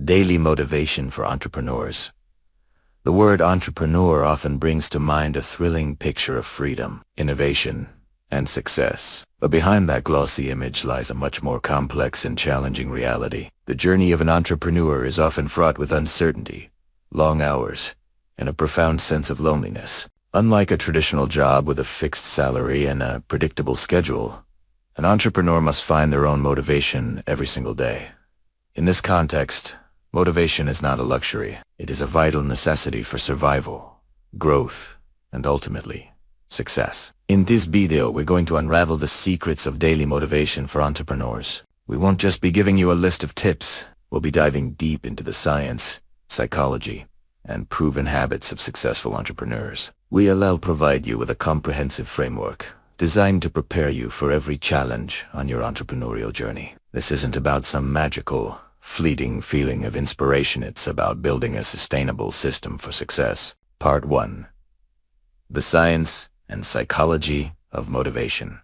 Daily motivation for entrepreneurs. The word entrepreneur often brings to mind a thrilling picture of freedom, innovation, and success. But behind that glossy image lies a much more complex and challenging reality. The journey of an entrepreneur is often fraught with uncertainty, long hours, and a profound sense of loneliness. Unlike a traditional job with a fixed salary and a predictable schedule, an entrepreneur must find their own motivation every single day. In this context, motivation is not a luxury. It is a vital necessity for survival, growth, and ultimately, success. In this video, we're going to unravel the secrets of daily motivation for entrepreneurs. We won't just be giving you a list of tips. We'll be diving deep into the science, psychology, and proven habits of successful entrepreneurs. We'll provide you with a comprehensive framework designed to prepare you for every challenge on your entrepreneurial journey. This isn't about some magical, fleeting feeling of inspiration. It's about building a sustainable system for success. Part 1. The science and psychology of motivation.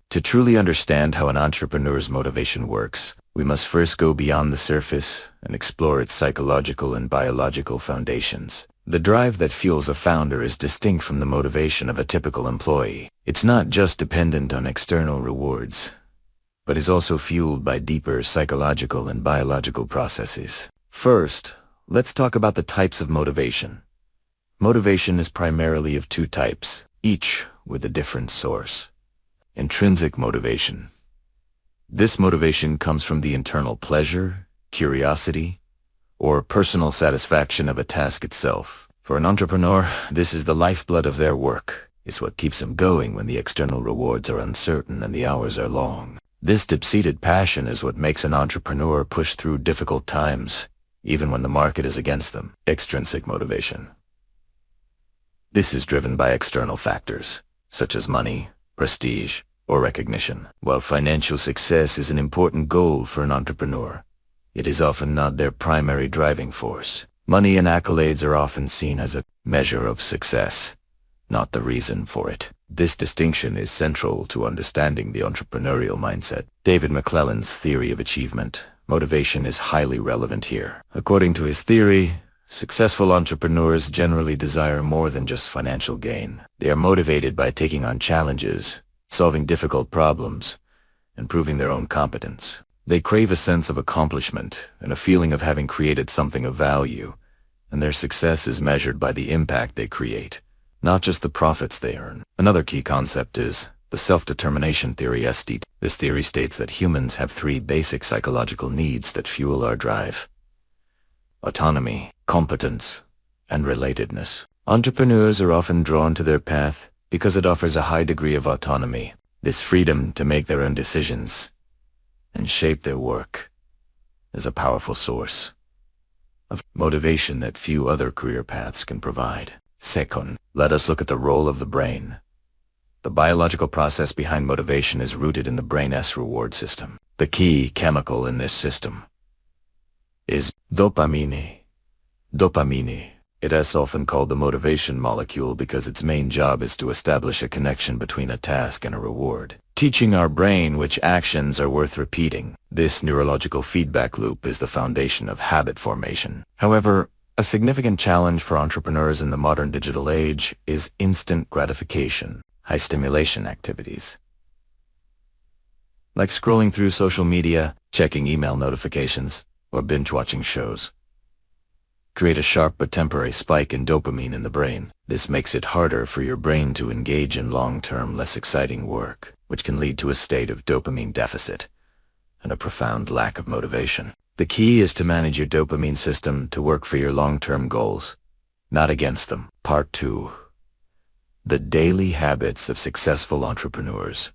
To truly understand how an entrepreneur's motivation works, we must first go beyond the surface and explore its psychological and biological foundations. The drive that fuels a founder is distinct from the motivation of a typical employee. It's not just dependent on external rewards, but is also fueled by deeper psychological and biological processes. First, let's talk about the types of motivation. Motivation is primarily of two types, each with a different source. Intrinsic motivation. This motivation comes from the internal pleasure, curiosity, or personal satisfaction of a task itself. For an entrepreneur, this is the lifeblood of their work. It's what keeps them going when the external rewards are uncertain and the hours are long. This deep-seated passion is what makes an entrepreneur push through difficult times, even when the market is against them. Extrinsic motivation. This is driven by external factors, such as money, prestige, or recognition. While financial success is an important goal for an entrepreneur, it is often not their primary driving force. Money and accolades are often seen as a measure of success, not the reason for it. This distinction is central to understanding the entrepreneurial mindset. David McClelland's theory of achievement. Motivation is highly relevant here. According to his theory, successful entrepreneurs generally desire more than just financial gain. They are motivated by taking on challenges, solving difficult problems, and proving their own competence. They crave a sense of accomplishment and a feeling of having created something of value, and their success is measured by the impact they create, not just the profits they earn. Another key concept is the self-determination theory, SDT. This theory states that humans have three basic psychological needs that fuel our drive: autonomy, competence, and relatedness. Entrepreneurs are often drawn to their path because it offers a high degree of autonomy. This freedom to make their own decisions and shape their work is a powerful source of motivation that few other career paths can provide. Second, let us look at the role of the brain. The biological process behind motivation is rooted in the brain's reward system. The key chemical in this system is dopamine. Dopamine. It is often called the motivation molecule because its main job is to establish a connection between a task and a reward, teaching our brain which actions are worth repeating. This neurological feedback loop is the foundation of habit formation. However, a significant challenge for entrepreneurs in the modern digital age is instant gratification, high-stimulation activities, like scrolling through social media, checking email notifications, or binge-watching shows, create a sharp but temporary spike in dopamine in the brain. This makes it harder for your brain to engage in long-term, less exciting work, which can lead to a state of dopamine deficit and a profound lack of motivation. The key is to manage your dopamine system to work for your long-term goals, not against them. Part 2. The daily habits of successful entrepreneurs.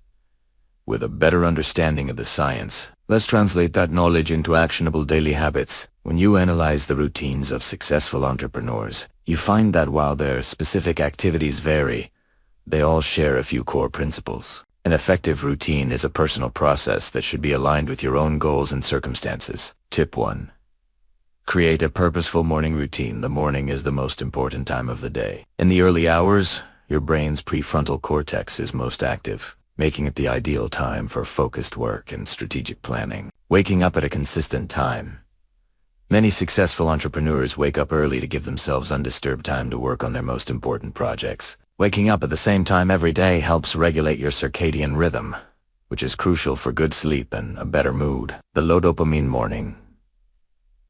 With a better understanding of the science, let's translate that knowledge into actionable daily habits. When you analyze the routines of successful entrepreneurs, you find that while their specific activities vary, they all share a few core principles. An effective routine is a personal process that should be aligned with your own goals and circumstances. Tip 1. Create a purposeful morning routine. The morning is the most important time of the day. In the early hours, your brain's prefrontal cortex is most active, making it the ideal time for focused work and strategic planning. Waking up at a consistent time, Many successful entrepreneurs wake up early to give themselves undisturbed time to work on their most important projects. Waking up at the same time every day helps regulate your circadian rhythm, which is crucial for good sleep and a better mood. The low dopamine morning.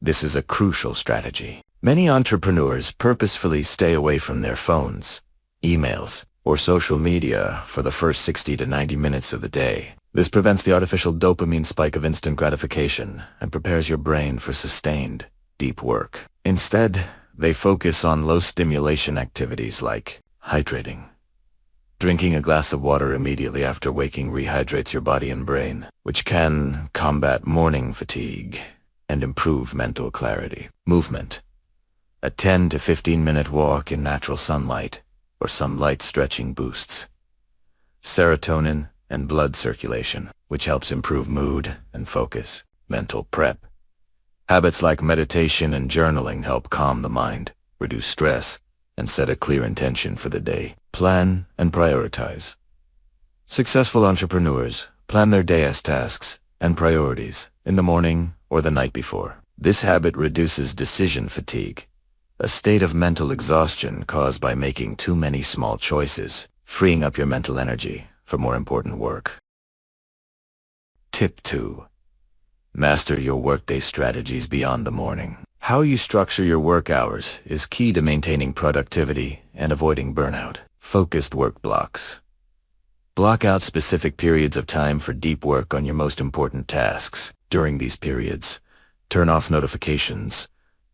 This is a crucial strategy. Many entrepreneurs purposefully stay away from their phones, emails, or social media for the first 60 to 90 minutes of the day. This prevents the artificial dopamine spike of instant gratification and prepares your brain for sustained, deep work. Instead, they focus on low-stimulation activities like hydrating. Drinking a glass of water immediately after waking rehydrates your body and brain, which can combat morning fatigue and improve mental clarity. Movement. A 10 to 15-minute walk in natural sunlight or some light stretching boosts serotonin and blood circulation, which helps improve mood and focus. Mental prep. Habits like meditation and journaling help calm the mind, reduce stress, and set a clear intention for the day. Plan and prioritize. Successful entrepreneurs plan their day's tasks and priorities in the morning or the night before. This habit reduces decision fatigue, a state of mental exhaustion caused by making too many small choices, freeing up your mental energy for more important work. Tip 2. Master your workday strategies beyond the morning. How you structure your work hours is key to maintaining productivity and avoiding burnout. Focused work blocks. Block out specific periods of time for deep work on your most important tasks. During these periods, turn off notifications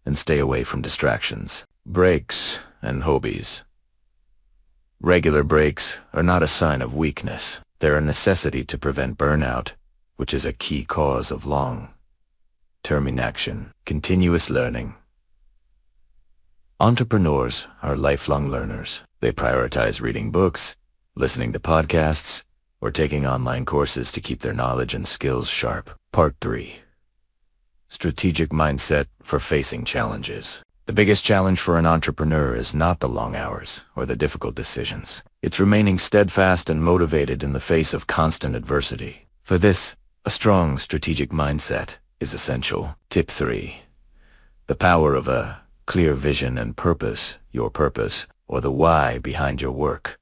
and stay away from distractions. Breaks and hobbies. Regular breaks are not a sign of weakness. They're a necessity to prevent burnout, which is a key cause of long-term inaction. Continuous learning. Entrepreneurs are lifelong learners. They prioritize reading books, listening to podcasts, or taking online courses to keep their knowledge and skills sharp. Part 3. Strategic mindset for facing challenges. The biggest challenge for an entrepreneur is not the long hours or the difficult decisions. It's remaining steadfast and motivated in the face of constant adversity. For this, a strong strategic mindset is essential. Tip 3. The power of a clear vision and purpose. Your purpose, or the why behind your work,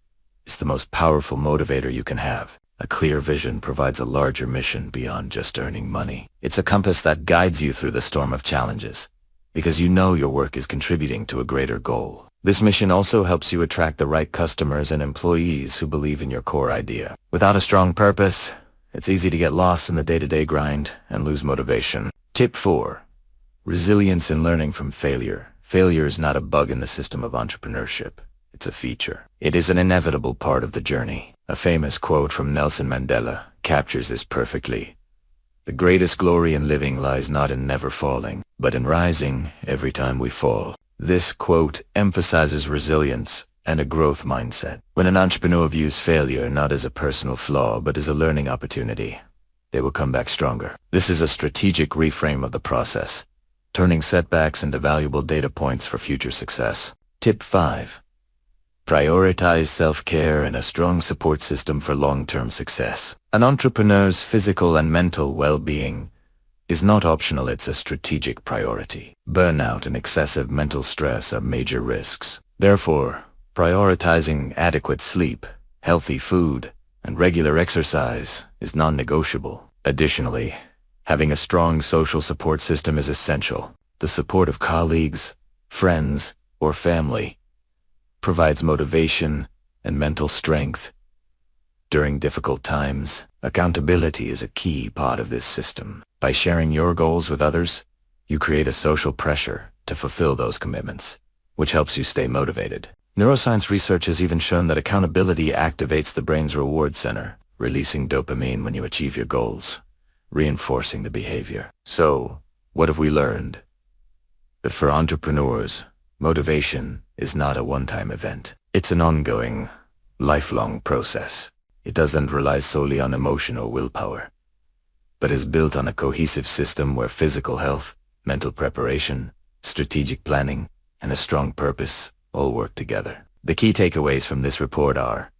is the most powerful motivator you can have. A clear vision provides a larger mission beyond just earning money. It's a compass that guides you through the storm of challenges, because you know your work is contributing to a greater goal. This mission also helps you attract the right customers and employees who believe in your core idea. Without a strong purpose, it's easy to get lost in the day-to-day grind and lose motivation. Tip 4. Resilience in learning from failure. Failure is not a bug in the system of entrepreneurship. It's a feature. It is an inevitable part of the journey. A famous quote from Nelson Mandela captures this perfectly. The greatest glory in living lies not in never falling, but in rising every time we fall. This quote emphasizes resilience and a growth mindset. When an entrepreneur views failure not as a personal flaw but as a learning opportunity, they will come back stronger. This is a strategic reframe of the process, turning setbacks into valuable data points for future success. Tip 5. Prioritize self-care and a strong support system for long-term success. An entrepreneur's physical and mental well-being is not optional, it's a strategic priority. Burnout and excessive mental stress are major risks. Therefore, prioritizing adequate sleep, healthy food, and regular exercise is non-negotiable. Additionally, having a strong social support system is essential. The support of colleagues, friends, or family provides motivation and mental strength. During difficult times, accountability is a key part of this system. By sharing your goals with others, you create a social pressure to fulfill those commitments, which helps you stay motivated. Neuroscience research has even shown that accountability activates the brain's reward center, releasing dopamine when you achieve your goals, reinforcing the behavior. So, what have we learned? That for entrepreneurs, motivation is not a one-time event. It's an ongoing, lifelong process. It doesn't rely solely on emotion or willpower, but is built on a cohesive system where physical health, mental preparation, strategic planning, and a strong purpose all work together. The key takeaways from this report are: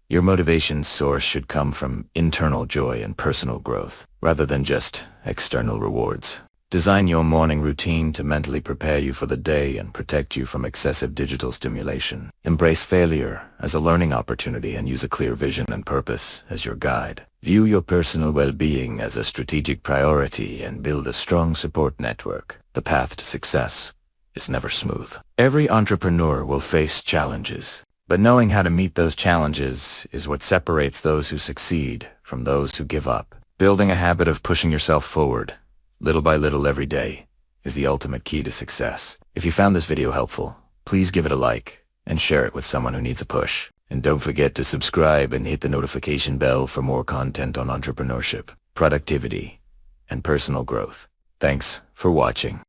your motivation source should come from internal joy and personal growth, rather than just external rewards. Design your morning routine to mentally prepare you for the day and protect you from excessive digital stimulation. Embrace failure as a learning opportunity and use a clear vision and purpose as your guide. View your personal well-being as a strategic priority and build a strong support network. The path to success is never smooth. Every entrepreneur will face challenges, but knowing how to meet those challenges is what separates those who succeed from those who give up. Building a habit of pushing yourself forward, little by little every day, is the ultimate key to success. If you found this video helpful, please give it a like and share it with someone who needs a push. And don't forget to subscribe and hit the notification bell for more content on entrepreneurship, productivity, and personal growth. Thanks for watching.